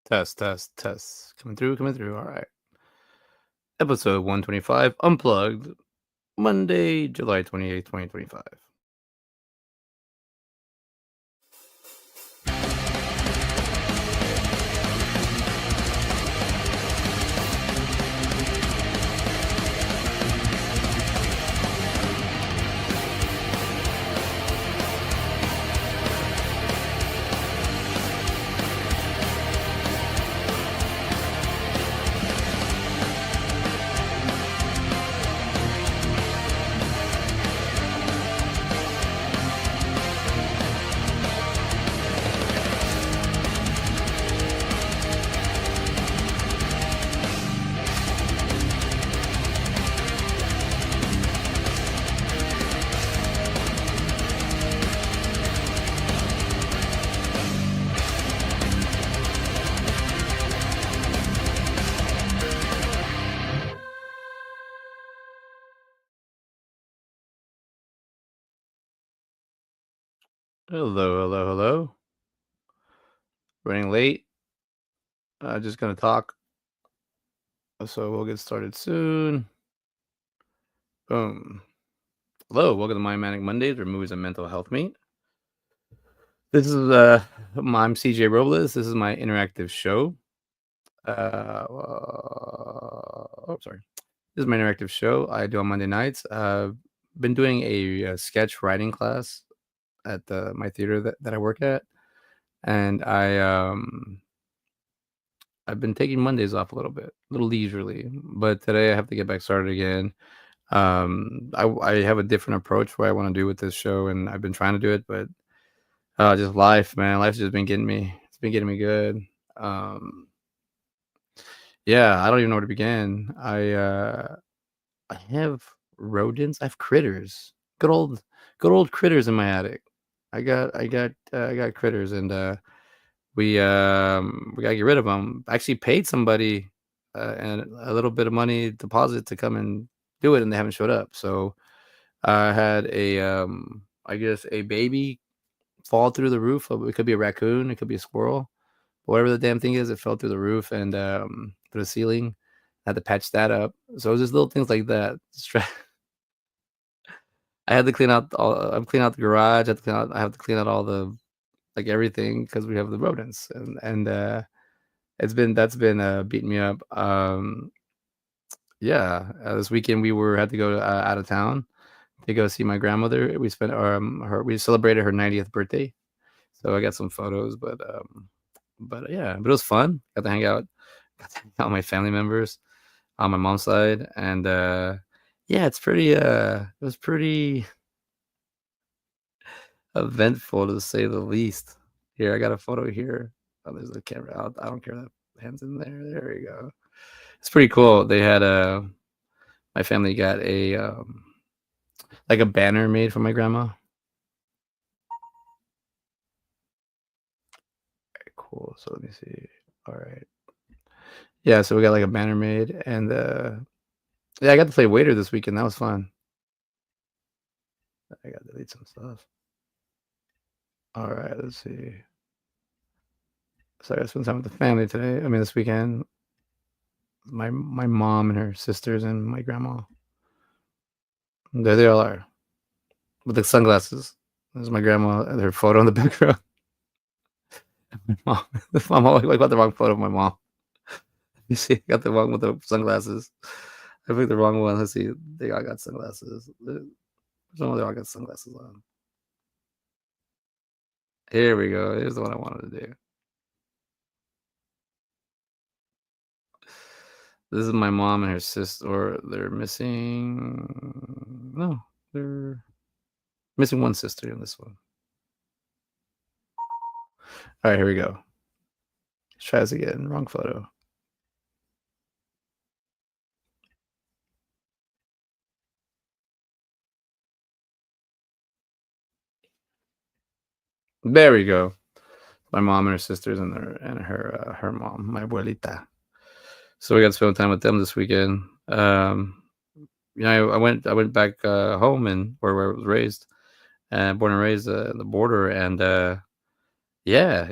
Test, test, test. Coming through, coming through. All right. Episode 125, Unplugged, Monday, July 28th, 2025. Hello, hello, hello. Running late. Just gonna talk. So we'll get started soon. Boom. Hello, welcome to My Manic Mondayz, where movies and mental health meet. This is I'm C.J. Robles. This is my interactive show. Sorry. This is my interactive show I do on Monday nights. Been doing a sketch writing class at my theater that I work at, and I've been taking Mondays off a little leisurely, but today I have to get back started again. I have a different approach what I want to do with this show, and I've been trying to do it, but just life, man. Life's just been getting me. It's been getting me good. Yeah, I don't even know where to begin. I have rodents. I have critters. Good old critters in my attic. I got critters, and we gotta get rid of them. I actually paid somebody and a little bit of money deposit to come and do it, and they haven't showed up. So I had I guess a baby fall through the roof. It could be a raccoon, it could be a squirrel, whatever the damn thing is. It fell through the roof and through the ceiling. I had to patch that up. So it was just little things like that. I had to clean out I'm cleaning out the garage. I have to clean out all the like everything because we have the rodents, and that's been beating me up. Yeah, this weekend had to go out of town to go see my grandmother. We celebrated her 90th birthday, so I got some photos. But yeah, but it was fun. Got to hang out with my family members on my mom's side, and yeah, it was pretty eventful to say the least. Here, I got a photo here. Oh, there's the camera out. I don't care that hands in there. There we go. It's pretty cool. They had my family got a like a banner made for my grandma. Very cool. So let me see. All right. Yeah, so we got like a banner made, and yeah, I got to play waiter this weekend. That was fun. I got to delete some stuff. All right, let's see. So I got to spend time with the family today. I mean, this weekend. My mom and her sisters and my grandma. There they all are with the sunglasses. There's my grandma and her photo in the background. My mom. I got the wrong photo of my mom. You see, I got the one with the sunglasses. I picked the wrong one. Let's see. They all got sunglasses. They all got sunglasses on. Here we go. Here's the one I wanted to do. This is my mom and her sister. Or they're missing. No, they're missing one sister in this one. All right, here we go. Let's try this again. Wrong photo. There we go. My mom and her sisters and her mom, my abuelita. So we got to spend time with them this weekend. I went back home and where I was raised, born and raised the border, and yeah,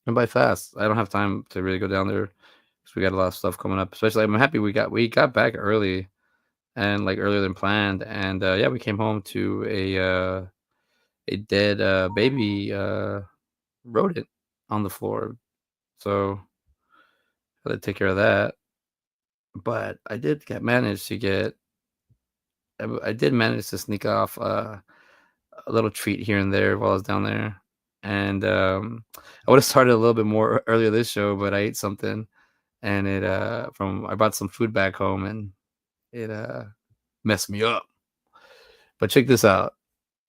And by fast, I don't have time to really go down there because we got a lot of stuff coming up. Especially, I'm happy we got back early and like earlier than planned. And yeah, we came home to a dead baby rodent on the floor. So I had to take care of that. But manage to get. I did manage to sneak off a little treat here and there while I was down there. And I would have started a little bit more earlier this show, but I ate something and I brought some food back home and it messed me up. But check this out.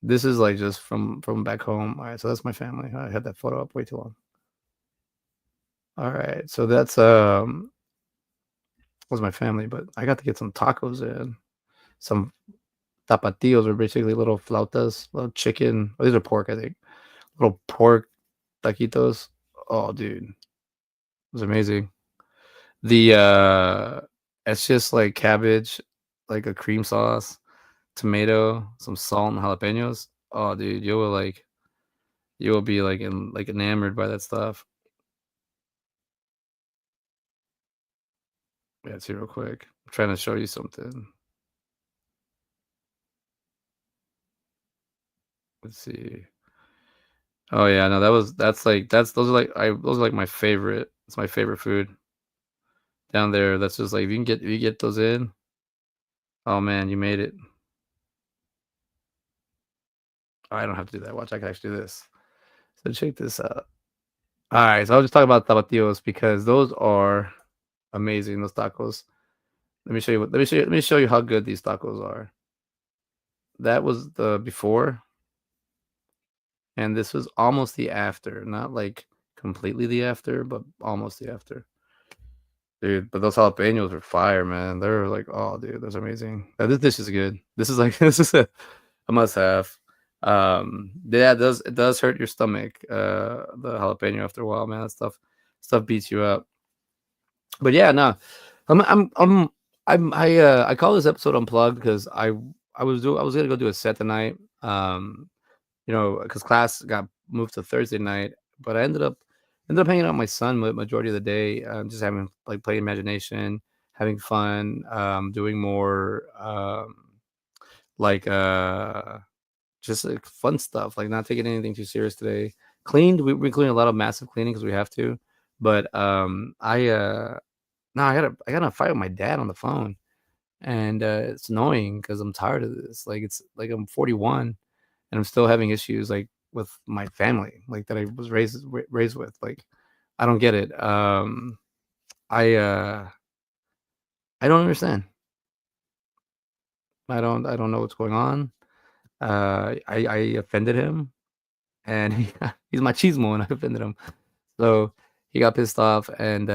This is like just from back home. All right, so that's my family. I had that photo up way too long. All right, so that's was my family, but I got to get some tacos in. Some tapatios are basically little flautas, little chicken. Oh, these are pork, I think. Little pork taquitos. Oh, dude, it was amazing. The it's just like cabbage, like a cream sauce, tomato, some salt and jalapenos. Oh, dude, you will be like enamored by that stuff. Yeah, see real quick. I'm trying to show you something. Let's see. Oh yeah, no, that's those are like my favorite. It's my favorite food down there. That's just like if you get those in, oh man, you made it. Oh, I don't have to do that. Watch, I can actually do this. So check this out. All right, so I'll just talk about tapatios because those are amazing. Those tacos. Let me show you how good these tacos are. That was the before, and this was almost the after. Not like completely the after, but almost the after. Dude, but those jalapenos were fire, man. They were like, oh, dude, that's amazing. This dish is good. This is like this is a must have. Yeah, it does hurt your stomach, the jalapeno after a while, man. That stuff beats you up. But yeah, no, I'm I'm I'm I call this episode unplugged because I was gonna go do a set tonight. You know, because class got moved to Thursday night, but I ended up hanging out with my son majority of the day, just having like playing imagination, having fun, doing more like just like fun stuff, like not taking anything too serious today. Cleaned, we're cleaning a lot of massive cleaning because we have to, but I no, I got in a fight with my dad on the phone, and it's annoying because I'm tired of this. Like it's like I'm 41 and I'm still having issues like with my family, like that I was raised with. Like I don't get it. I uh, I don't understand. I don't know what's going on. I offended him, and he's machismo, and I offended him. So he got pissed off, and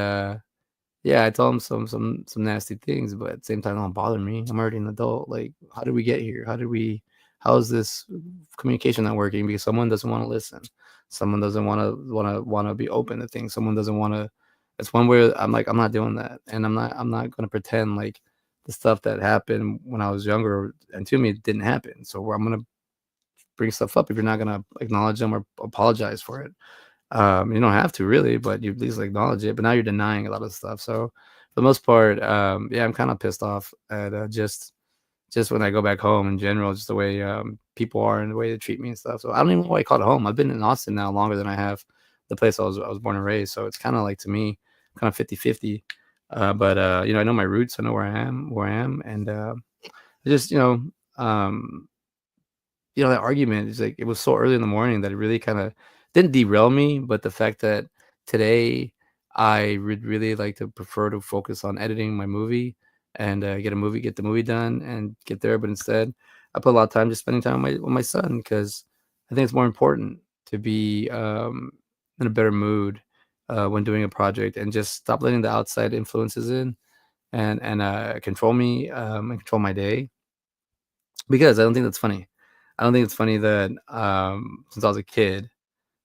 yeah, I told him some nasty things, but at the same time, don't bother me. I'm already an adult. Like, how did we get here? How is this communication not working? Because someone doesn't want to listen. Someone doesn't want to be open to things. Someone doesn't want to. It's one where I'm like, I'm not doing that, and I'm not gonna pretend like the stuff that happened when I was younger and to me didn't happen. So I'm gonna bring stuff up if you're not gonna acknowledge them or apologize for it. You don't have to really, but you at least acknowledge it. But now you're denying a lot of stuff. So for the most part, yeah, I'm kind of pissed off at just when I go back home in general, just the way people are and the way they treat me and stuff. So I don't even know why I call it home. I've been in Austin now longer than I have the place I was born and raised. So it's kind of like to me, kind of 50-50. But you know, I know my roots. I know where I am, and just you know, that argument is like it was so early in the morning that it really kind of didn't derail me, but the fact that today I would really like to prefer to focus on editing my movie and get the movie done and get there. But instead, I put a lot of time just spending time with my son because I think it's more important to be in a better mood when doing a project and just stop letting the outside influences in and control me and control my day because I don't think that's funny. I don't think it's funny that since I was a kid,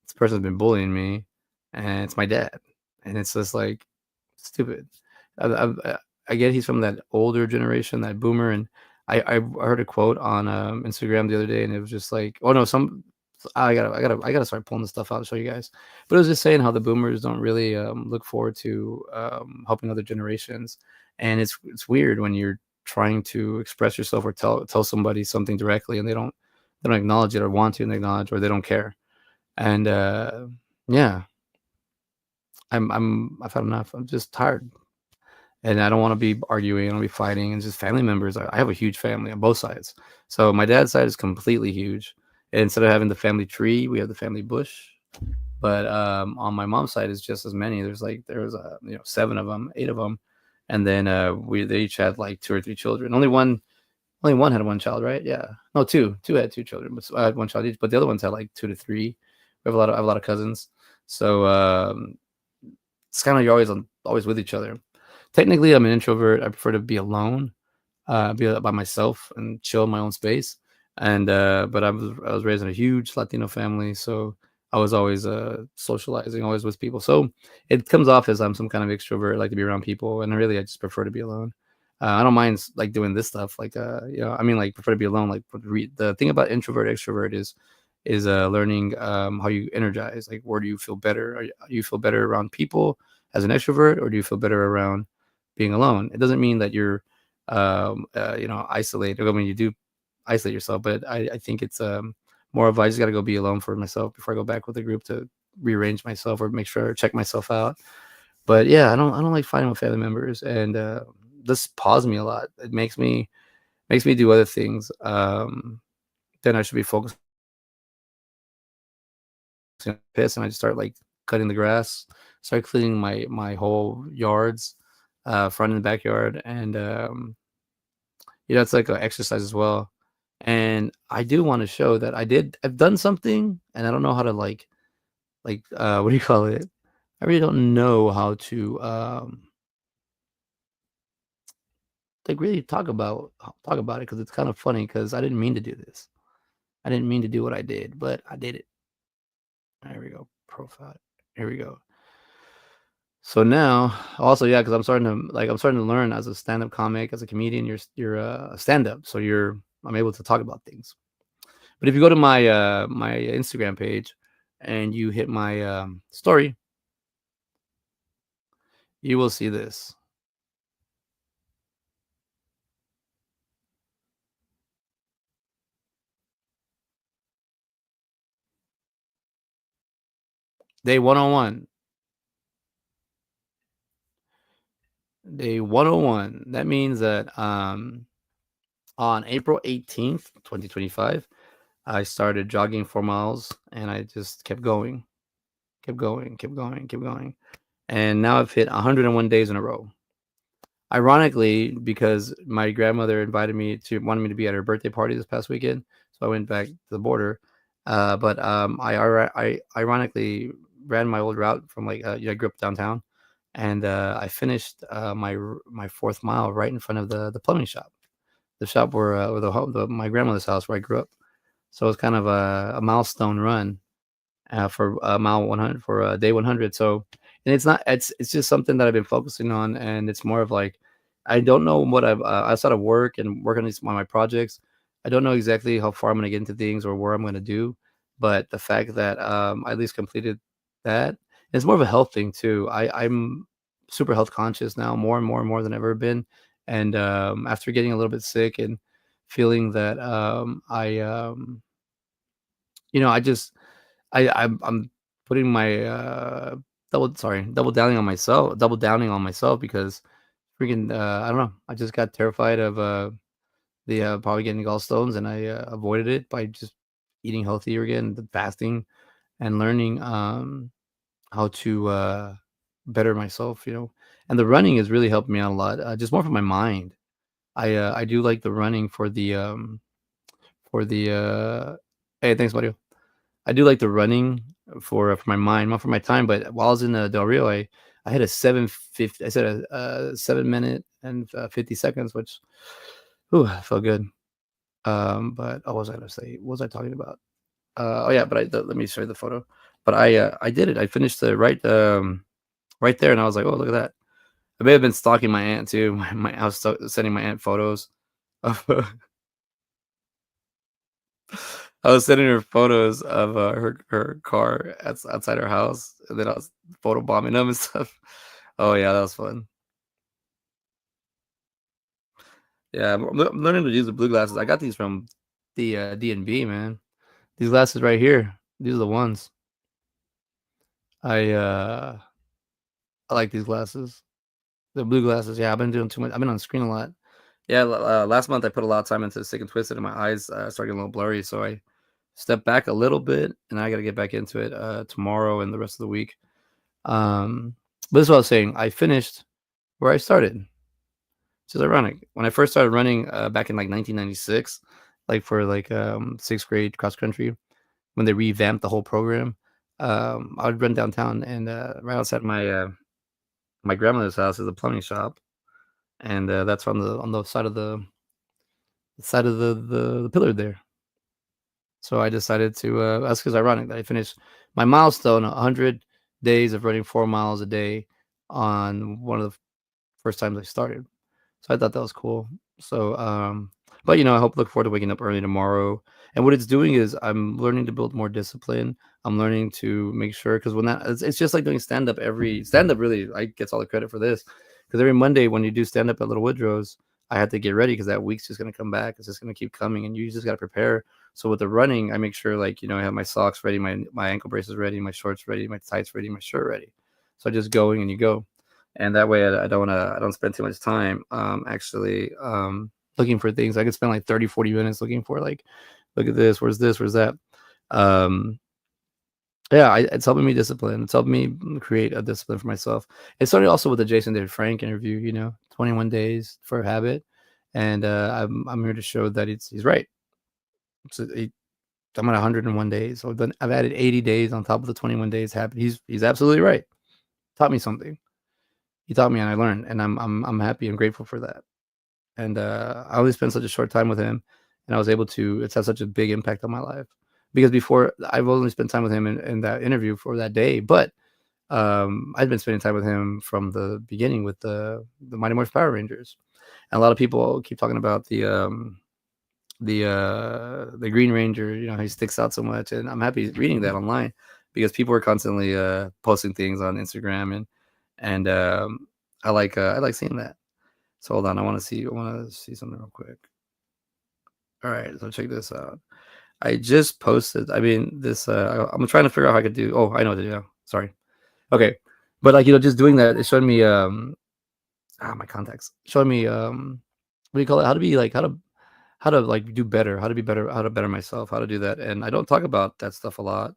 this person's been bullying me, and it's my dad, and it's just like stupid. I get he's from that older generation, that boomer, and I heard a quote on Instagram the other day, and it was just like, oh no, So I gotta start pulling this stuff out and show you guys. But it was just saying how the boomers don't really look forward to helping other generations, and it's weird when you're trying to express yourself or tell somebody something directly, and they don't acknowledge it or want to acknowledge, or they don't care. And yeah, I've had enough. I'm just tired. And I don't want to be arguing. I don't want to be fighting. And just family members. I have a huge family on both sides. So my dad's side is completely huge. And instead of having the family tree, we have the family bush. But on my mom's side is just as many. There's 7 of them, 8 of them, and then they each had like 2 or 3 children. Only one had one child, right? Yeah, no, two had 2 children, but I had one child each. But the other ones had like 2 to 3. I have a lot of cousins, so it's kind of you're always with each other. Technically, I'm an introvert. I prefer to be alone, be by myself and chill in my own space. And but I was raised in a huge Latino family, so I was always socializing, always with people. So it comes off as I'm some kind of extrovert. I like to be around people, and really, I just prefer to be alone. I don't mind like doing this stuff, like I mean, like prefer to be alone. Like the thing about introvert extrovert is learning how you energize. Like, where do you feel better? Do you feel better around people as an extrovert, or do you feel better around being alone? It doesn't mean that you're isolated. I mean, you do isolate yourself, but I think it's more of I just got to go be alone for myself before I go back with the group to rearrange myself or make sure check myself out. But yeah, I don't like fighting with family members, and this paused me a lot. It makes me do other things. Then I should be focusing on piss, and I just start like cutting the grass, start cleaning my whole yards, front and backyard, and it's like an exercise as well. And I do want to show that I've done something, and I don't know how to what do you call it? I really don't know how to like really talk about it, because it's kind of funny, because I didn't mean to do this. I didn't mean to do what I did, but I did it. There we go. Profile. Here we go. So now, also, yeah, because I'm starting to learn as a stand-up comic, as a comedian. You're a stand-up, so I'm able to talk about things. But if you go to my Instagram page and you hit my story, you will see this. Day 101. Day 101. That means that on April 18th, 2025, I started jogging 4 miles, and I just kept going, kept going, kept going, kept going. And now I've hit 101 days in a row. Ironically, because my grandmother wanted me to be at her birthday party this past weekend, so I went back to the border. But I ironically ran my old route from I grew up downtown, and I finished my 4th mile right in front of the plumbing shop, the shop where my grandmother's house where I grew up. So it's kind of a milestone run for mile 100 for day 100. So, and it's just something that I've been focusing on, and it's more of like I don't know what outside of work and working on my projects. I don't know exactly how far I'm going to get into things or where I'm going to do, but the fact that I at least completed that, it's more of a health thing too. I'm super health conscious now, more and more and more than I've ever been. And after getting a little bit sick and feeling that I just I'm putting my double downing on myself, because freaking I don't know. I just got terrified of the probably getting gallstones, and I avoided it by just eating healthier again, the fasting, and learning how to better myself. And the running has really helped me out a lot. Just more for my mind. I do like the running for the hey, thanks, buddy. I do like the running for my mind, not for my time. But while I was in Del Rio, I had a 7:50. I said a 7 minute and 50 seconds, which felt good. But what was I gonna say? What was I talking about? Oh yeah, but let me show you the photo. But I did it. I finished the right there, and I was like, oh, look at that. I may have been stalking my aunt too. I was sending my aunt photos of I was sending her photos of her car outside her house, and then I was photobombing them and stuff. Oh yeah, that was fun. Yeah, I'm learning to use the blue glasses. I got these from the D&B, man. These glasses right here. These are the ones. I uh I like these glasses. The blue glasses. Yeah, I've been doing too much. I've been on the screen a lot. Yeah, last month I put a lot of time into Sick and Twisted, and my eyes started getting a little blurry, so I stepped back a little bit, and I got to get back into it tomorrow and the rest of the week. But this is what I was saying. I finished where I started, which is ironic. When I first started running back in like 1996, like for like sixth grade cross country, when they revamped the whole program, I would run downtown, and right outside my grandmother's house is a plumbing shop, and that's on the side of the pillar there. So I decided to. That's because ironic that I finished my milestone, 100 days of running 4 miles a day, on one of the first times I started. So I thought that was cool. So, but I look forward to waking up early tomorrow. And what it's doing is I'm learning to build more discipline. I'm learning to make sure, because when it's just like doing stand up. Every stand up really, I gets all the credit for this, because every Monday when you do stand up at Little Woodrow's, I had to get ready because that week's just gonna come back. It's just gonna keep coming, and you just gotta prepare. So with the running, I make sure, like, I have my socks ready, my ankle braces ready, my shorts ready, my tights ready, my shirt ready. So I just going and you go, and that way I don't spend too much time actually looking for things. I could spend like 30-40 minutes looking for, like, look at this, where's that. um yeah, it's helping me discipline. It's helping me create a discipline for myself. It started also with the Jason David Frank interview, 21 days for a habit. And I'm here to show that he's right. So I'm at 101 days, so I've added 80 days on top of the 21 days habit. He's absolutely right. Taught me something. He taught me, and I learned, and I'm happy and grateful for that. And I only spent such a short time with him, and I was able to. It's had such a big impact on my life, because before I've only spent time with him in that interview for that day, but I'd been spending time with him from the beginning with the Mighty Morphin Power Rangers. And a lot of people keep talking about the Green Ranger. He sticks out so much, and I'm happy reading that online, because people are constantly posting things on Instagram, and I like seeing that. So hold on, I want to see something real quick. All right, so check this out. I just posted. I mean, this. I'm trying to figure out how I could do. Oh, I know what to do now. Sorry. Okay, but like, just doing that, it showed me my contacts. Showed me what do you call it? How to be like how to like do better, how to be better, how to better myself, how to do that. And I don't talk about that stuff a lot.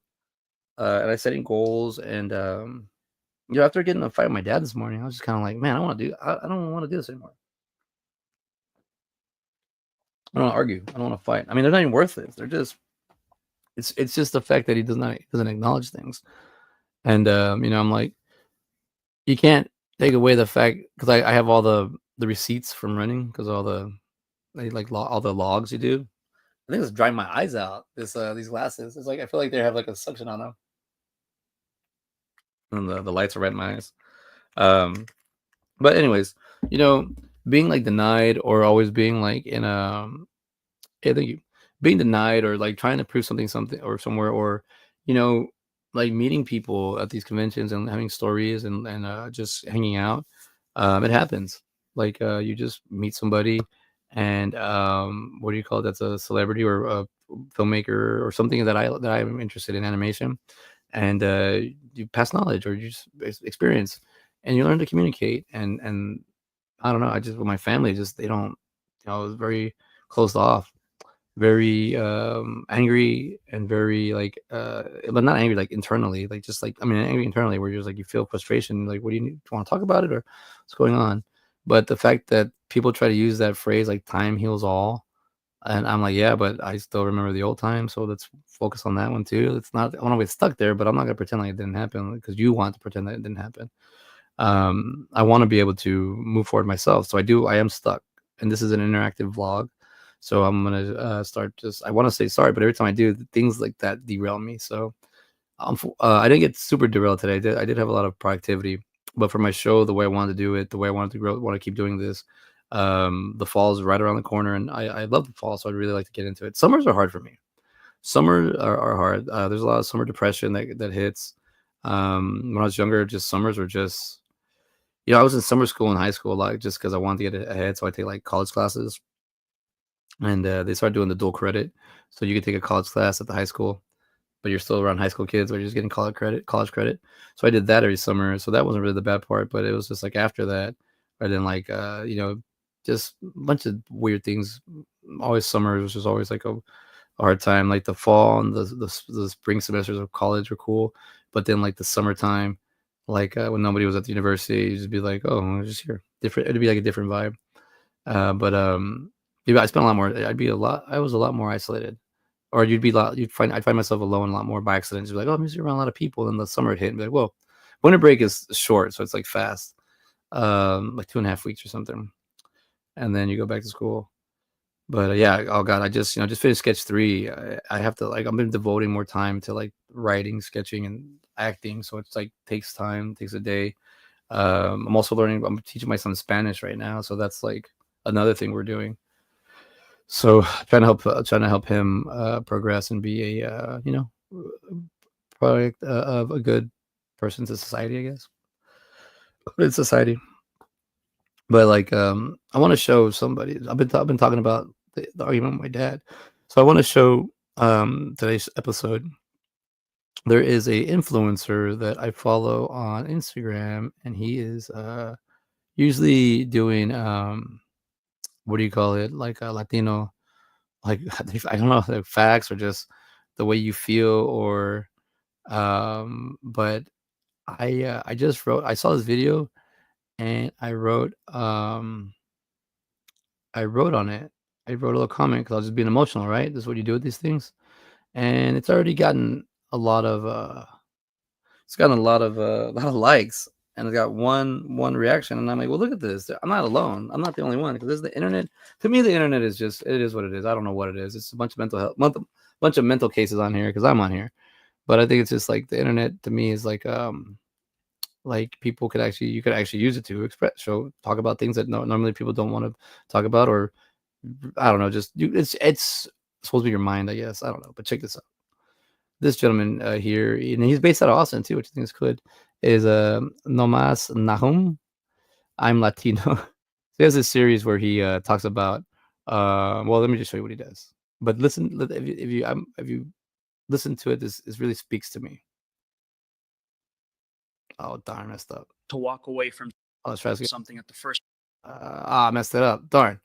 And I setting goals, and after getting in a fight with my dad this morning, I was just kind of like, man, I don't want to do this anymore. I don't want to argue. I don't want to fight. I mean, they're not even worth it. They're just it's just the fact that he doesn't acknowledge things. And I'm like, you can't take away the fact, because I have all the receipts from running, because all the logs you do. I think it's drying my eyes out. These glasses. It's like I feel like they have like a suction on them, and the lights are right in my eyes. Um, but anyways, you know, being like denied, or always being like in a yeah, thank you. Being denied, or like trying to prove something or somewhere, or you know, like meeting people at these conventions and having stories, and just hanging out. It happens. Like you just meet somebody, and what do you call it? That's a celebrity or a filmmaker or something that I'm interested in animation, and you pass knowledge, or you just experience, and you learn to communicate. And I don't know. I just, with my family, just they don't. It's very closed off, very angry, and very like but not angry like internally, like just like, I mean, angry internally, where you're just like, you feel frustration, like, what do you need? Do you want to talk about it, or what's going on? But the fact that people try to use that phrase like time heals all, and I'm like, yeah, but I still remember the old time, so let's focus on that one too. It's not, I want to get stuck there, but I'm not gonna pretend like it didn't happen, because you want to pretend that it didn't happen. I want to be able to move forward myself. So I am stuck, and this is an interactive vlog. So I'm gonna start, just, I want to say sorry, but every time I do, things like that derail me. So I didn't get super derailed today. I did have a lot of productivity, but for my show, the way I wanted to do it, the way I wanted to grow, want to keep doing this. The fall is right around the corner, and I love the fall, so I'd really like to get into it. Summers are hard for me. Summer are hard. There's a lot of summer depression that hits. When I was younger, just summers were just, I was in summer school in high school a lot just because I wanted to get ahead. So I take like college classes, and they started doing the dual credit, so you could take a college class at the high school, but you're still around high school kids, but you're just getting college credit. So I did that every summer. So that wasn't really the bad part, but it was just like after that, I then like just a bunch of weird things. Always summer was just always like a hard time. Like the fall and the spring semesters of college were cool, but then like the summertime, like when nobody was at the university, you just be like, oh, I'm just here. Different. It'd be like a different vibe. But yeah, I spent a lot more. I was a lot more isolated, or I'd find myself alone a lot more by accident. Just be like, oh, I'm just around a lot of people. And the summer would hit and be like, whoa, winter break is short, so it's like fast, like 2.5 weeks or something, and then you go back to school. But yeah, oh god, I just finished sketch 3. I have to like I've been devoting more time to like writing, sketching, and acting. So it's like takes time, takes a day. I'm also learning. I'm teaching my son Spanish right now, so that's like another thing we're doing. So trying to help him progress and be a product of a good person to society, I guess, in society. But like, I want to show somebody. I've been talking about the argument with my dad, so I want to show today's episode. There is a influencer that I follow on Instagram, and he is usually doing what do you call it, like a Latino, like I don't know, like facts or just the way you feel, or but I just wrote. I saw this video and I wrote on it. I wrote a little comment because I was just being emotional, right? This is what you do with these things, and it's already gotten a lot of a lot of likes, and it's got one reaction, and I'm like, well, look at this. I'm not alone. I'm not the only one, because this is the internet. To me, the internet is just, it is what it is. I don't know what it is. It's a bunch of bunch of mental cases on here because I'm on here. But I think it's just like the internet to me is like people could actually, you could actually use it to talk about things that normally people don't want to talk about, or I don't know, just it's supposed to be your mind, I guess. I don't know, but check this out. This gentleman here, and he's based out of Austin too, which I think is good, is Nomas Nahum. I'm Latino. He has this series where he talks about well, let me just show you what he does. But listen, if you listen to it, this really speaks to me. Oh darn, messed up. To walk away from Let's try this again. something at the first. Messed it up. Darn.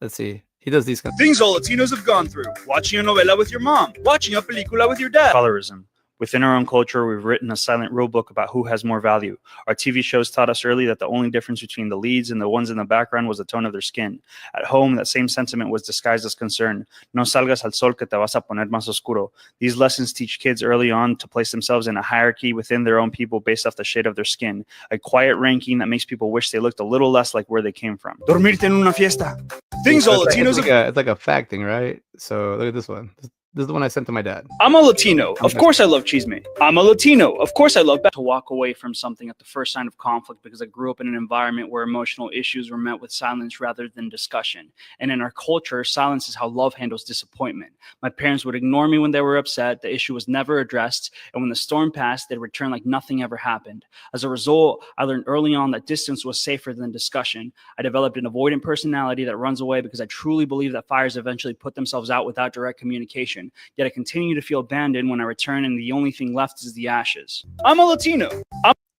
Let's see. He does these kind of Things all Latinos have gone through. Watching a novela with your mom. Watching a película with your dad. Colorism. Within our own culture, we've written a silent rule book about who has more value. Our TV shows taught us early that the only difference between the leads and the ones in the background was the tone of their skin. At home, that same sentiment was disguised as concern. No salgas al sol que te vas a poner más oscuro. These lessons teach kids early on to place themselves in a hierarchy within their own people based off the shade of their skin. A quiet ranking that makes people wish they looked a little less like where they came from. Dormirte en una fiesta. Things all Latinos have... It's like a fact thing, right? So look at this one. This is the one I sent to my dad. I'm a Latino. Of course I love chisme. I'm a Latino. Of course I love to walk away from something at the first sign of conflict, because I grew up in an environment where emotional issues were met with silence rather than discussion. And in our culture, silence is how love handles disappointment. My parents would ignore me when they were upset. The issue was never addressed. And when the storm passed, they'd return like nothing ever happened. As a result, I learned early on that distance was safer than discussion. I developed an avoidant personality that runs away because I truly believe that fires eventually put themselves out without direct communication. Yet I continue to feel abandoned when I return, and the only thing left is the ashes. I'm a Latino.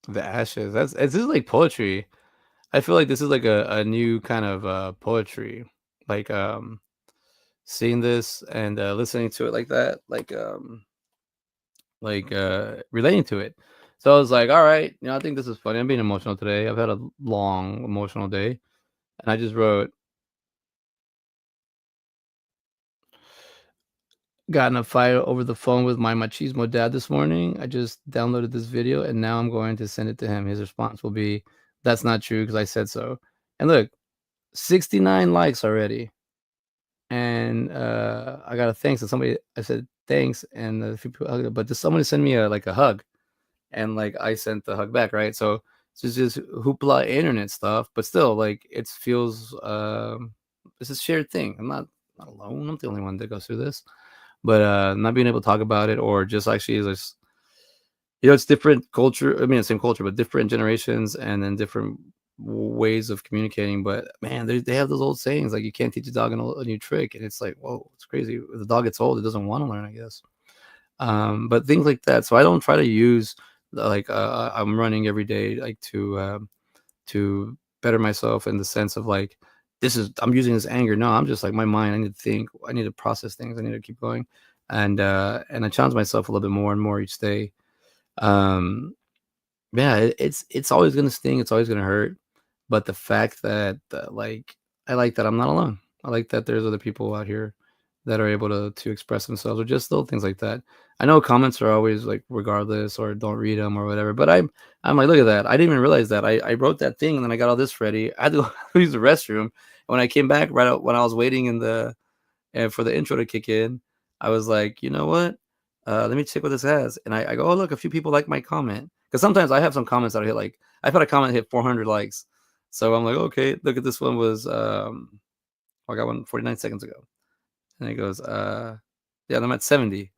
The ashes. This is like poetry. I feel like this is like a new kind of poetry. Like seeing this and listening to it like that, like relating to it. So I was like, all right, I think this is funny. I'm being emotional today. I've had a long emotional day, and I just wrote, got in a fight over the phone with my machismo dad this morning. I just downloaded this video, and now I'm going to send it to him. His response will be, that's not true because I said so. And look, 69 likes already. And I got a thanks, and somebody, I said thanks, and a few people, but somebody sent me a hug, and like I sent the hug back, right? So it's just hoopla internet stuff, but still, like it feels it's a shared thing. I'm not alone. I'm the only one that goes through this. but not being able to talk about it, or just actually just, it's different culture. I mean, the same culture, but different generations, and then different ways of communicating. But man, they have those old sayings like you can't teach a dog a new trick, and it's like, whoa, it's crazy. If the dog gets old, it doesn't want to learn, I guess. But things like that. So I don't try to use like I'm running every day like to better myself in the sense of like I'm using this anger. No, I'm just like my mind. I need to think. I need to process things. I need to keep going, and I challenge myself a little bit more and more each day. Um, yeah, it's always gonna sting. It's always gonna hurt. But the fact that like I like that I'm not alone. I like that there's other people out here that are able to express themselves, or just little things like that. I know comments are always like regardless, or don't read them or whatever. But I'm like, look at that. I didn't even realize that. I wrote that thing and then I got all this ready. I had to go use the restroom. And when I came back right out when I was waiting in the and for the intro to kick in, I was like, you know what? Let me check what this has. And I go, oh, look, a few people like my comment. Because sometimes I have some comments that I hit like, I've had a comment hit 400 likes. So I'm like, okay, look at this one was, I got one 49 seconds ago. And it goes, yeah, I'm at 70.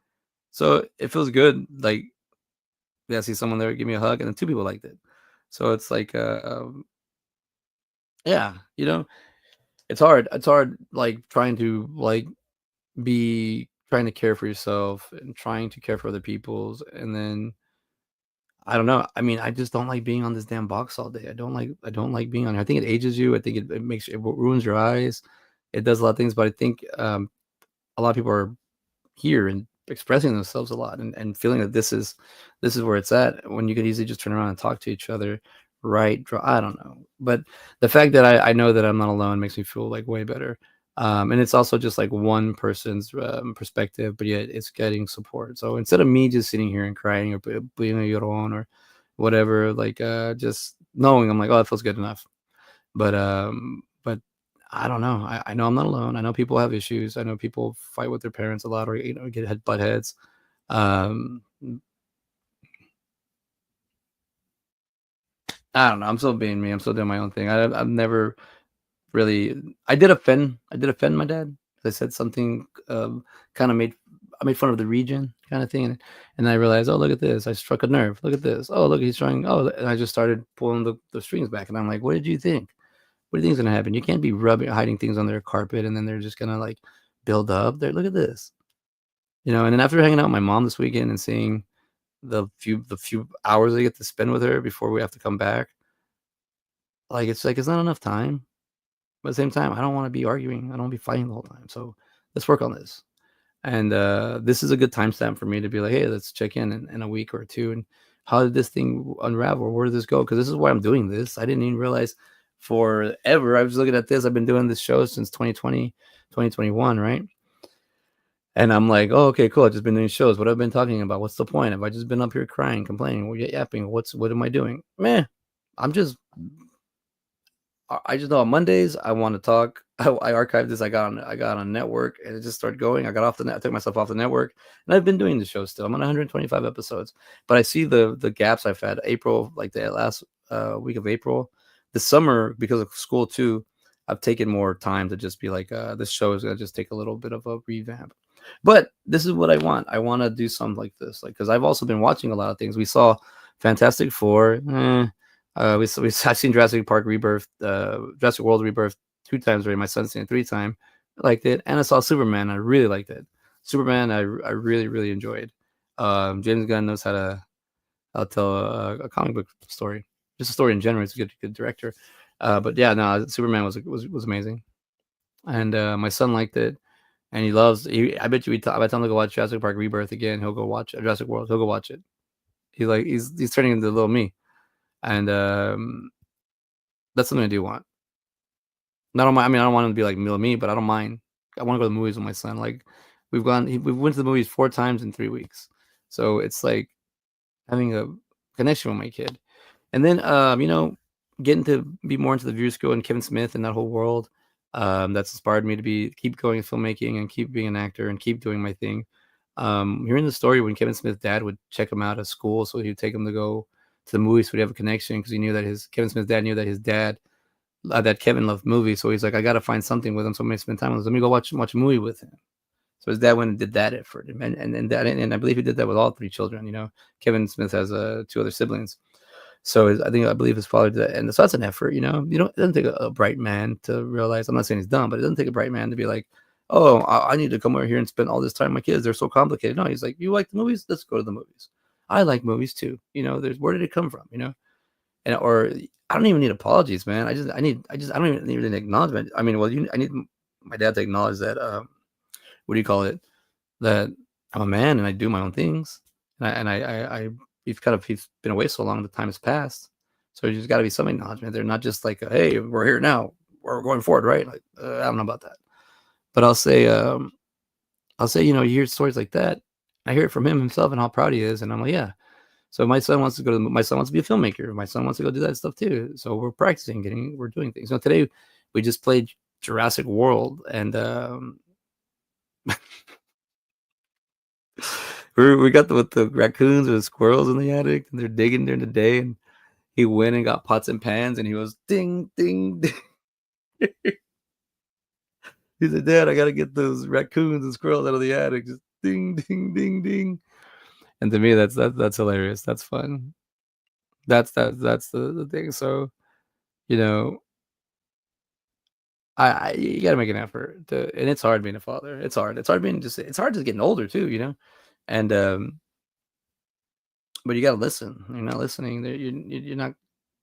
So it feels good. Like, yeah, I see someone there give me a hug, and then two people liked it. So it's like, yeah, it's hard. It's hard, like trying to like be trying to care for yourself and trying to care for other people's, and then I don't know. I mean, I just don't like being on this damn box all day. I don't like being on here. I think it ages you. I think it makes it ruins your eyes. It does a lot of things, but I think a lot of people are here and expressing themselves a lot, and feeling that this is where it's at, when you could easily just turn around and talk to each other, right? I don't know, but the fact that I know that I'm not alone makes me feel like way better. And it's also just like one person's perspective, but yet it's getting support. So instead of me just sitting here and crying or being a llorón or whatever, like just knowing, I'm like, oh, that feels good enough. But I don't know. I know I'm not alone. I know people have issues. I know people fight with their parents a lot, or get butt heads. Um, I don't know. I'm still being me. I'm still doing my own thing. I've never really. I did offend my dad. I said something kind of I made fun of the region kind of thing, and I realized, oh, look at this. I struck a nerve. Look at this. Oh, look, he's trying. Oh, and I just started pulling the strings back, and I'm like, what did you think? What do you think is gonna happen? You can't be hiding things under a carpet, and then they're just gonna like build up. There, look at this, And then after hanging out with my mom this weekend and seeing the few hours I get to spend with her before we have to come back, like it's not enough time. But at the same time, I don't want to be arguing. I don't want to be fighting the whole time. So let's work on this. And this is a good timestamp for me to be like, hey, let's check in a week or two. And how did this thing unravel? Where did this go? Because this is why I'm doing this. I didn't even realize forever. I was looking at this. I've been doing this show since 2020, 2021, right? And I'm like, oh, okay, cool. I've just been doing shows. What have I been talking about? What's the point? Have I just been up here crying, complaining, yapping? What am I doing? Man, I'm just I just know on Mondays I want to talk. I archived this. I got on a network, and it just started going. I got off the net. I took myself off the network, and I've been doing the show still. I'm on 125 episodes, but I see the gaps I've had. April, like the last week of April, the summer, because of school too. I've taken more time to just be like, this show is gonna just take a little bit of a revamp. But this is what I want. I want to do something like this, like because I've also been watching a lot of things. We saw Fantastic Four. I've seen Jurassic Park Rebirth, Jurassic World Rebirth 2 times already. My son's seen it 3 times. I liked it, and I saw Superman. I really liked it. Superman, I really really enjoyed. James Gunn knows how to tell a comic book story, just a story in general. He's a good director. But yeah, no, Superman was amazing, and my son liked it, and he loves. I bet you, if I tell him to go watch Jurassic Park Rebirth again, he'll go watch Jurassic World. He'll go watch it. He's turning into little me. And that's something I do want. Not on my, I mean, I don't want him to be like me, but I don't mind. I want to go to the movies with my son. Like we went to the movies 4 times in 3 weeks, so it's like having a connection with my kid. And then getting to be more into the View School and Kevin Smith and that whole world. That's inspired me to keep going in filmmaking and keep being an actor and keep doing my thing. Hearing the story when Kevin Smith's dad would check him out at school, so he'd take him to go to the movies, so he'd have a connection, because he knew that Kevin Smith's dad knew that his dad that Kevin loved movies. So he's like, I gotta find something with him, so I'm gonna spend time with him. Let me go watch a movie with him. So his dad went and did that effort, and I believe he did that with all 3 children. Kevin Smith has 2 other siblings. So I believe his father did that, and so that's an effort. It doesn't take a bright man to realize. I'm not saying he's dumb, but it doesn't take a bright man to be like, oh, I need to come over here and spend all this time with my kids. They're so complicated. No, he's like, you like the movies? Let's go to the movies. I like movies too. Where did it come from? Or I don't even need apologies, man. I don't even need an acknowledgement. I mean, well, I need my dad to acknowledge that. What do you call it? That I'm a man and I do my own things, and he's been away so long, the time has passed. So there's got to be some acknowledgement. They're not just like, hey, we're here now, we're going forward, right? Like, I don't know about that, but I'll say, you hear stories like that. I hear it from him himself and how proud he is, and I'm like, yeah. So my son wants to my son wants to be a filmmaker. My son wants to go do that stuff too. So we're practicing, we're doing things. Today we just played Jurassic World, and we got with the raccoons or the squirrels in the attic, and they're digging during the day, and he went and got pots and pans, and he was ding, ding, ding. He said, Dad, I got to get those raccoons and squirrels out of the attic. Just ding, ding, ding, ding. And to me, that's hilarious. That's fun. That's the thing. So, you got to make an effort and it's hard being a father. It's hard. It's hard just getting older too, and, but you got to listen. You're not listening. You're not,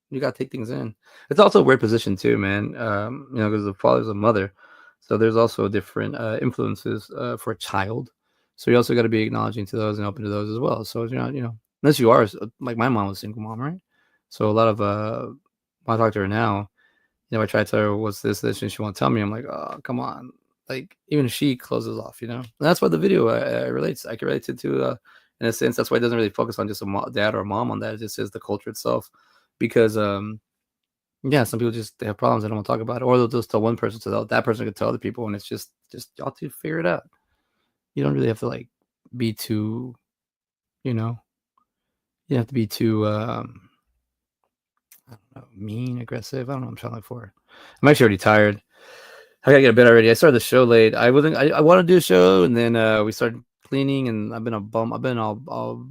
you got to take things in. It's also a weird position too, man. Because the father's a mother. So there's also different influences for a child. So you also got to be acknowledging to those and open to those as well. So, unless you are, like my mom was a single mom, right? So a lot of, when I talk to her now, I try to tell her what's this, and she won't tell me. I'm like, oh, come on. Like, even if she closes off, and that's why the video I can relate to in a sense. That's why it doesn't really focus on just a dad or a mom on that. It just says the culture itself, because yeah, some people they have problems, they don't want to talk about it, or they'll just tell one person, so that person could tell other people, and it's just y'all two figure it out. You don't really have to like be too, you know, you have to be too I don't know, mean, aggressive. I don't know what I'm trying to look for. I'm actually already tired. I gotta get to bed already. I started the show late. I want to do a show, and then we started cleaning, and I've been a bum. I've been all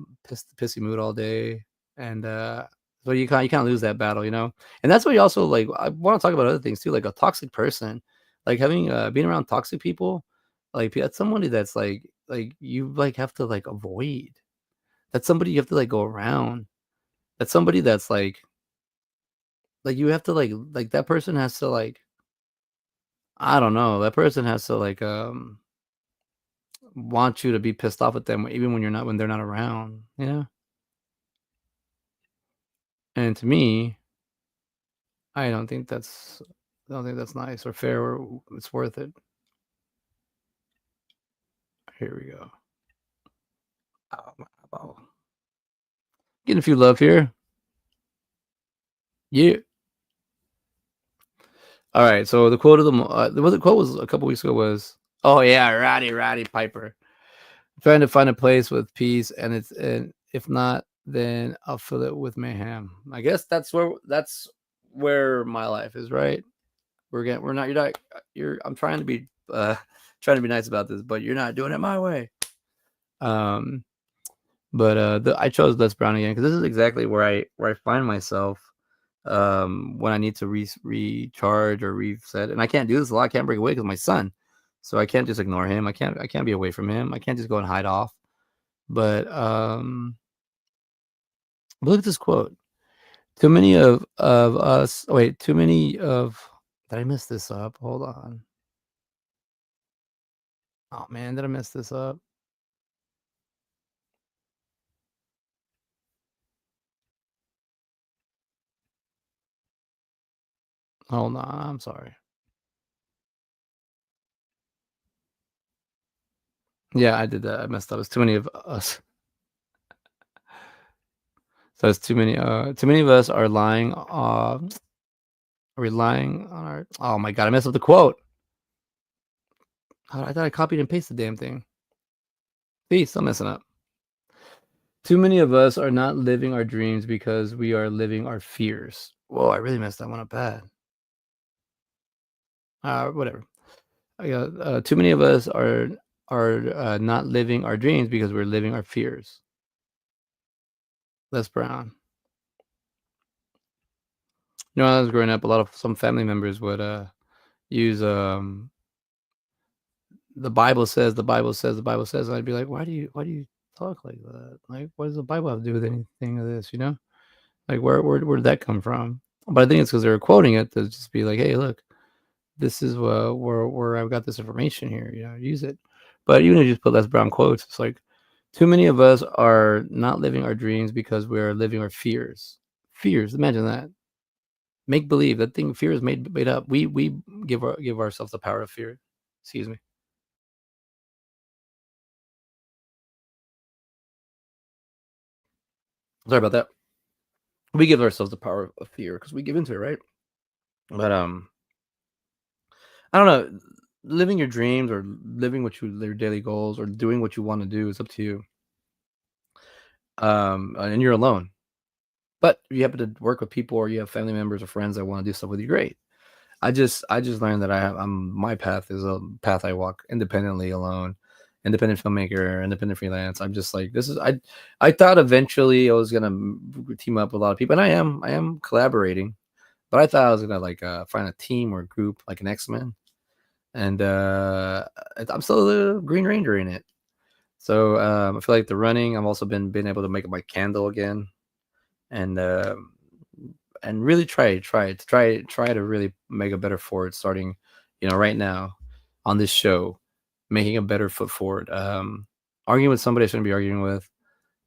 pissy mood all day, and so you can't lose that battle, And that's what you also like. I want to talk about other things too, like a toxic person, like having being around toxic people, like that's somebody that's like you like have to like avoid. That's somebody you have to like go around. That's somebody that's like you have to like that person has to like, I don't know, that person has to like want you to be pissed off at them even when they're not around, And to me, I don't think that's nice or fair or it's worth it. Here we go. Oh. Getting a few love here. Yeah. All right. So the quote of the quote was a couple weeks ago was, "Oh yeah, Roddy Piper, trying to find a place with peace, and if not, then I'll fill it with mayhem." I guess that's where my life is, right? I'm trying to be nice about this, but you're not doing it my way. But I chose Les Brown again because this is exactly where I find myself when I need to recharge or reset, and I can't do this a lot. I can't break away because my son, so I can't just ignore him. I can't be away from him. I can't just go and hide off. But look at this quote. Too many of us. Oh, wait, too many of. Did I mess this up? Hold on. Oh man, did I mess this up? Hold on, I'm sorry. Yeah, I did that. I messed up. It's too many of us. So it's too many of us are relying on our. Oh my god, I messed up the quote. I thought I copied and pasted the damn thing. See, still messing up. Too many of us are not living our dreams because we are living our fears. Whoa, I really messed that one up bad. Whatever. I got too many of us are are not living our dreams because we're living our fears. Les Brown. When I was growing up, some family members would use the Bible says, the Bible says, the Bible says. And I'd be like, why do you talk like that? Like, what does the Bible have to do with anything of this? Like, where did that come from? But I think it's because they were quoting it to just be like, hey, look, this is where I've got this information here. Use it. But even if you just put Les Brown quotes, it's like too many of us are not living our dreams because we are living our fears. Fears. Imagine that. Make believe. That thing, fear is made up. We give ourselves the power of fear. Excuse me. Sorry about that. We give ourselves the power of fear because we give into it, right? But I don't know. Living your dreams or living your daily goals or doing what you want to do is up to you. And you're alone. But if you happen to work with people or you have family members or friends that want to do stuff with you, great. I just learned that my path is a path I walk independently, alone, independent filmmaker, independent freelance. I'm just like, I thought eventually I was gonna team up with a lot of people, and I am collaborating, but I thought I was gonna like find a team or a group like an X-Men, and I'm still the Green Ranger in it. So I feel like the running. I've also been able to make my candle again, and really try to really make a better forward starting, right now on this show, making a better foot forward. Arguing with somebody I shouldn't be arguing with,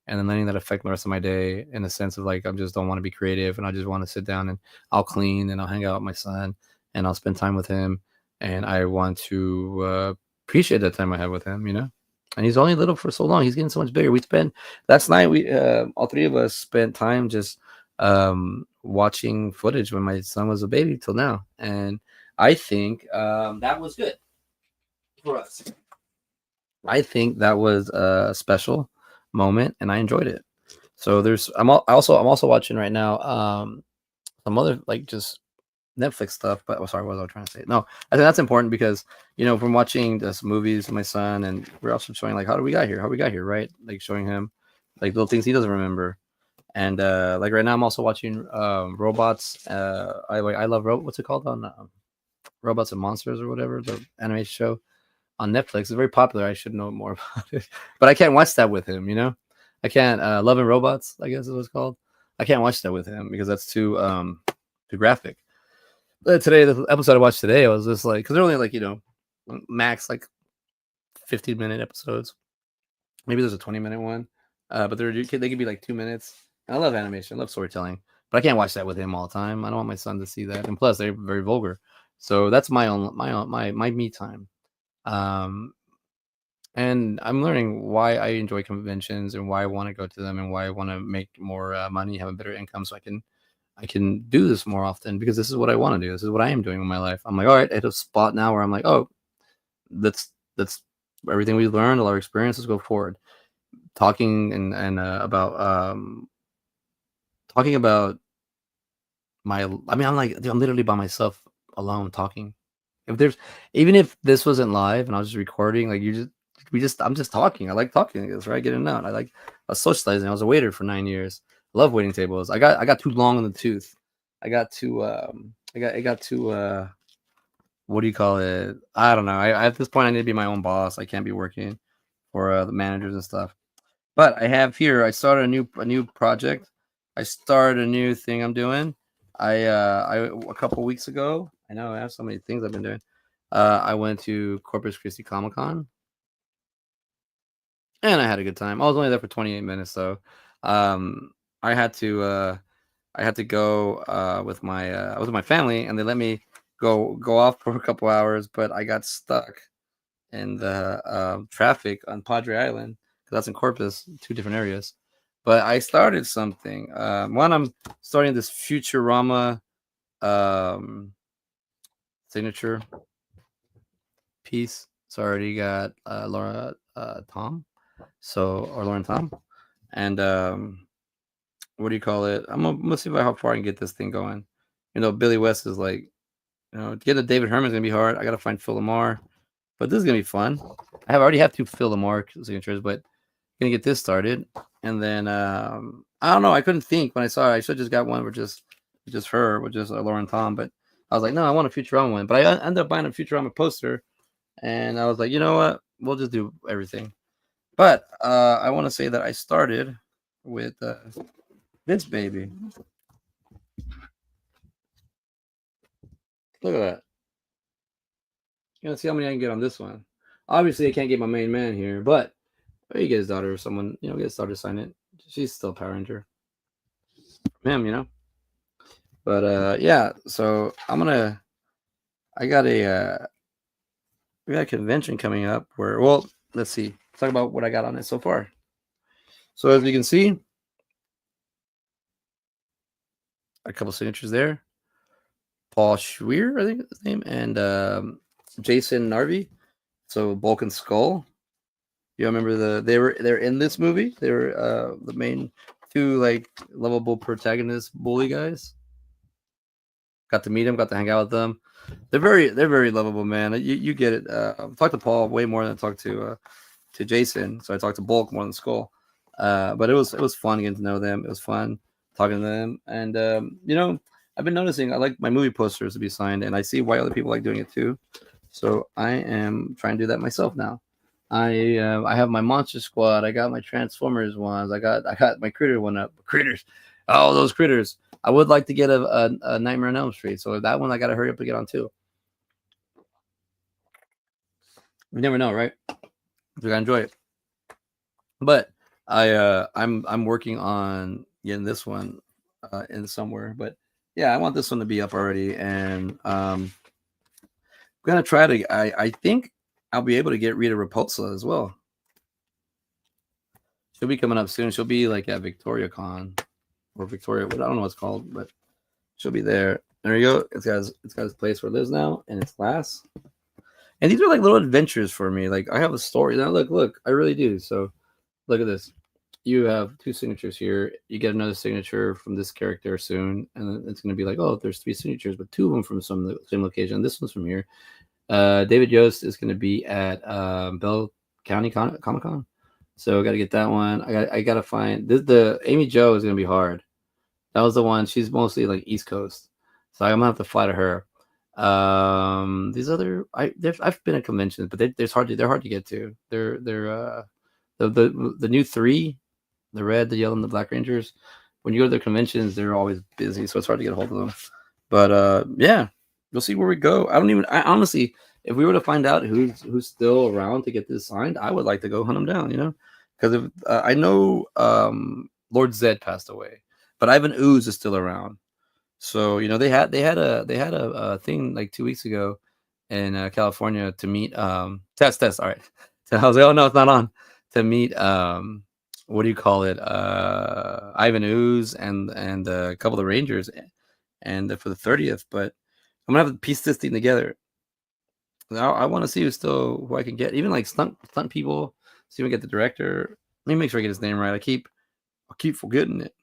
and then letting that affect the rest of my day in the sense of like I just don't want to be creative and I just want to sit down and I'll clean and I'll hang out with my son and I'll spend time with him and I want to appreciate that time I have with him, And he's only little for so long. He's getting so much bigger. We spent last night. We all three of us spent time just watching footage when my son was a baby till now, and I think that was good for us. I think that was a special moment, and I enjoyed it. So I'm also watching right now some other like just Netflix stuff. But sorry, what was I trying to say? No, I think that's important because from watching this movies with my son, and we're also showing like how we got here, right? Like showing him like little things he doesn't remember. And like right now, I'm also watching Robots. I love what's it called on Robots and Monsters or whatever, the animation show on Netflix. It's very popular. I should know more about it, but I can't watch that with him. I can't. Love and Robots, I guess is what it's called. I can't watch that with him because that's too graphic. But today, the episode I watched today, I was just like, because they're only like max like 15-minute episodes. Maybe there's a 20-minute one, but they could be like 2 minutes. I love animation, I love storytelling, but I can't watch that with him all the time. I don't want my son to see that, and plus they're very vulgar. So that's my me time. And I'm learning why I enjoy conventions and why I want to go to them and why I want to make more money, have a better income, so I can do this more often because this is what I want to do. This is what I am doing in my life. I'm like, all right, at a spot now where I'm like, oh, that's everything we've learned, all our experiences, go forward. Talking and about talking about I'm like, dude, I'm literally by myself alone talking. Even if this wasn't live and I was just recording, like I'm just talking. I like talking. That's right, getting out. I was socializing. I was a waiter for 9 years. I love waiting tables. I got too long in the tooth. I got too I got too what do you call it? I don't know. I at this point I need to be my own boss. I can't be working for the managers and stuff. But I have here. I started a new project. I started a new thing I'm doing. I a couple weeks ago. I know I have so many things I've been doing. I went to Corpus Christi Comic Con, and I had a good time. I was only there for 28 minutes, though. I had to go with my I was with my family, and they let me go off for a couple hours, but I got stuck in the traffic on Padre Island because that's in Corpus, two different areas. But I started something. One, I'm starting this Futurama signature piece. So I already got Lauren Tom, and what do you call it? I'm gonna see how far I can get this thing going. Billy West is like, to get a David Herman's gonna be hard. I gotta find Phil Lamar. But this is gonna be fun. I already have to fill the mark signatures, but gonna get this started. And then I don't know. I couldn't think when I saw it. I should have just got one with just her, with just Lauren Tom. But I was like, no, I want a Futurama one. But I ended up buying a Futurama poster, and I was like, you know what? We'll just do everything. But I want to say that I started with this baby. Look at that. You know, see how many I can get on this one. Obviously, I can't get my main man here, but you get his daughter or someone, get his daughter to sign it. She's still Power Ranger. From him. But yeah, so I got we got a convention coming up where, well, let's see. Let's talk about what I got on it so far. So as you can see, a couple signatures there. Paul Schweer, I think is his name, and Jason Narvi. So Bulk and Skull. You remember they're in this movie. They were the main two like lovable protagonist bully guys. Got to meet them, got to hang out with them. They're very lovable, man. You get it. I've talked to Paul way more than I talked to Jason. So I talked to Bulk more than Skull. But it was fun getting to know them. It was fun talking to them. And I've been noticing I like my movie posters to be signed, and I see why other people like doing it too. So I am trying to do that myself now. I have my Monster Squad. I got my Transformers ones. I got my Critter one up. Critters. Oh, those critters. I would like to get a Nightmare on Elm Street. So that one I got to hurry up and get on too. You never know, right? You're gonna enjoy it. But I'm working on getting this one in somewhere. But yeah, I want this one to be up already, and I'm gonna try to. I think I'll be able to get Rita Repulsa as well. She'll be coming up soon. She'll be like at Victoria Con or Victoria. I don't know what it's called, but she'll be there. There you go. It's got his place where it lives now, and it's glass. And these are like little adventures for me. Like I have a story now. Look, I really do. So look at this. You have two signatures here. You get another signature from this character soon, and then it's going to be like, oh, there's three signatures, but two of them from some same location. This one's from here. David Yost is going to be at Bell County Comic Con, so I got to get that one. I got to find this. The Amy Jo is going to be hard. That was the one. She's mostly like East Coast, so I'm gonna have to fly to her. These other I've been at conventions, but they're hard to get to. They're the new three, the red, the yellow, and the black Rangers. When you go to the conventions, they're always busy, so it's hard to get a hold of them. But yeah, we'll see where we go. I honestly, if we were to find out who's still around to get this signed, I would like to go hunt them down. Because if I know Lord Zed passed away, but Ivan Ooze is still around. So they had a thing like 2 weeks ago in California to meet test. All right. So I was like, oh no, it's not on. To meet what do you call it? Ivan Ooze and a couple of the Rangers, and for the 30th. But I'm gonna have to piece this thing together. Now I want to see who I can get, even like stunt people. See if we get the director. Let me make sure I get his name right. I keep forgetting it.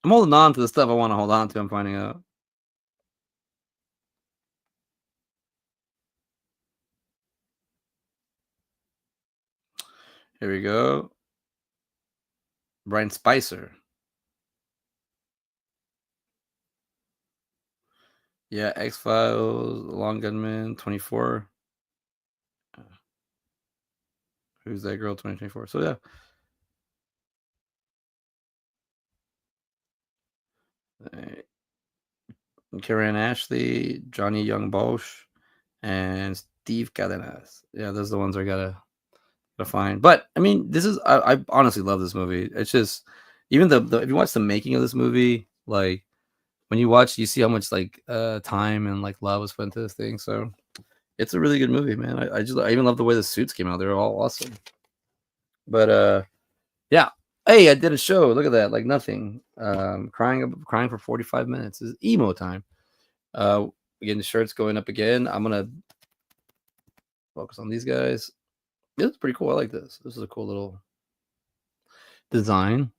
I'm holding on to the stuff I want to hold on to. I'm finding out. Here we go. Brian Spicer. Yeah, X-Files, Long Gunman, 24. Who's that girl, 2024? So yeah. Karen Ashley, Johnny Young Bosch, and Steve Cadenas. Yeah, those are the ones I gotta find. But I mean, I honestly love this movie. It's just even if you watch the making of this movie, like when you watch, you see how much like time and like love was put into this thing. So it's a really good movie, man. I even love the way the suits came out. They're all awesome. But yeah. Hey, I did a show. Look at that. Like nothing. Crying for 45 minutes. Is emo time. Again, the shirt's going up again. I'm gonna focus on these guys. This is pretty cool. I like this. This is a cool little design.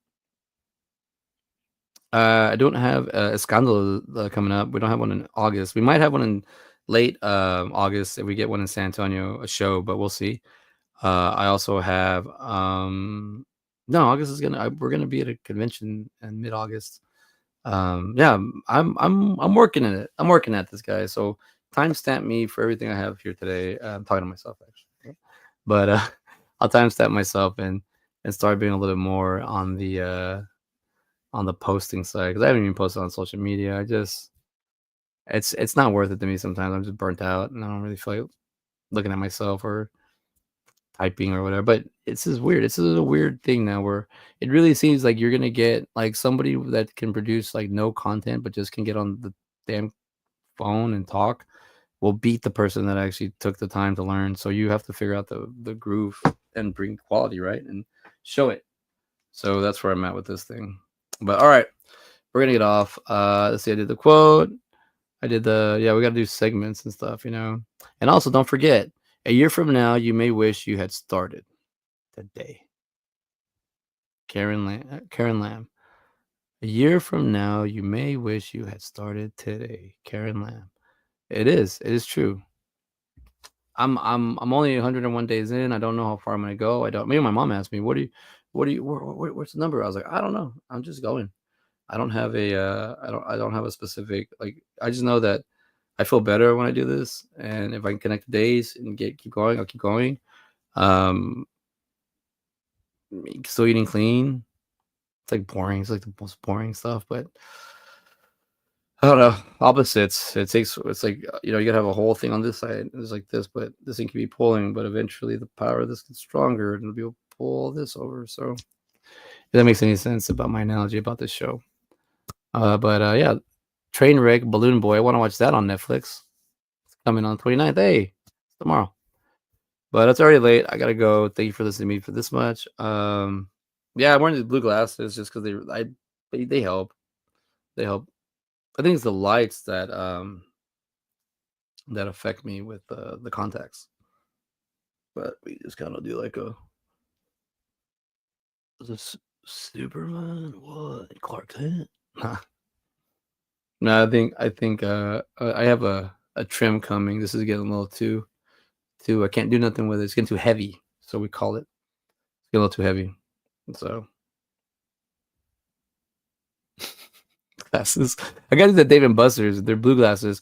I don't have a Scandal coming up. We don't have one in August. We might have one in late August if we get one in San Antonio, a show, but we'll see. I also have no, August is we're gonna be at a convention in mid-August. Yeah, I'm working in it. I'm working at this, guy. So timestamp me for everything I have here today. I'm talking to myself actually, but I'll timestamp myself and start being a little bit more on the posting side because I haven't even posted on social media. I just it's not worth it to me sometimes. I'm just burnt out and I don't really feel like looking at myself or typing or whatever. But it's just weird. It's a weird thing now where it really seems like you're gonna get like somebody that can produce like no content but just can get on the damn phone and talk will beat the person that actually took the time to learn. So you have to figure out the groove and bring quality, right? And show it. So that's where I'm at with this thing. But all right, we're gonna get off. Let's see, I did the quote. I did we gotta do segments and stuff, And also don't forget, a year from now you may wish you had started today. Karen Lamb. A year from now you may wish you had started today. Karen Lamb. It is true. I'm only 101 days in. I don't know how far I'm gonna go. I don't. Maybe my mom asked me, what's the number? I was like, I don't know. I'm just going. I don't have I don't have a specific like. I just know that I feel better when I do this, and if I can connect the days and keep going, I'll keep going. Um, Still eating clean. It's like boring. It's like the most boring stuff, but I don't know. Opposites. It's like you gotta have a whole thing on this side. It's like this, but this thing can be pulling, but eventually the power of this gets stronger and it'll be able to pull this over. So if that makes any sense about my analogy about this show. But yeah, Trainwreck, Balloon Boy. I want to watch that on Netflix. It's coming on 29th. Hey, tomorrow. But it's already late. I gotta go. Thank you for listening to me for this much. Yeah, I'm wearing these blue glasses just because they help. They help. I think it's the lights that affect me with the contacts. But we just kind of do like is this Superman? What? Clark Kent? Nah. No, I think I have a trim coming. This is getting a little too. I can't do nothing with it. It's getting too heavy, so we call it. It's getting a little too heavy. So glasses. I got these at Dave and Buster's. They're blue glasses.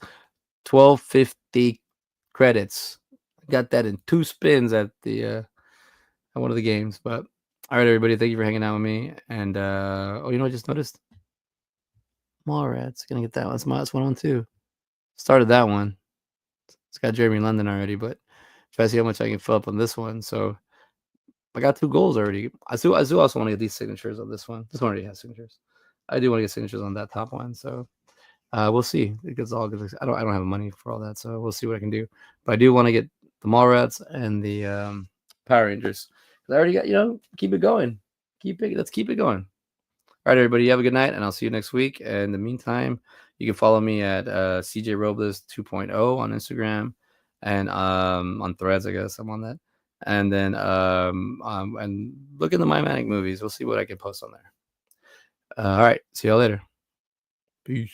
12.50 credits. I got that in 2 spins at one of the games. But all right, everybody, thank you for hanging out with me. And oh, you know, I just noticed Mallrats. Gonna get that one. That's one too. Started that one. It's got Jeremy London already, but try to see how much I can fill up on this one. So I got 2 goals already. I do also want to get these signatures on this one. This one already has signatures. I do want to get signatures on that top one. So we'll see. It's all good. I don't have money for all that, so we'll see what I can do. But I do want to get the Mallrats and the Power Rangers. I already got, keep it going. Let's keep it going. All right, everybody, you have a good night, and I'll see you next week. And in the meantime, you can follow me at C.J. Robles 2.0 on Instagram and on Threads, I guess I'm on that. And then and look into My Manic Movies. We'll see what I can post on there. All right, see y'all later. Peace.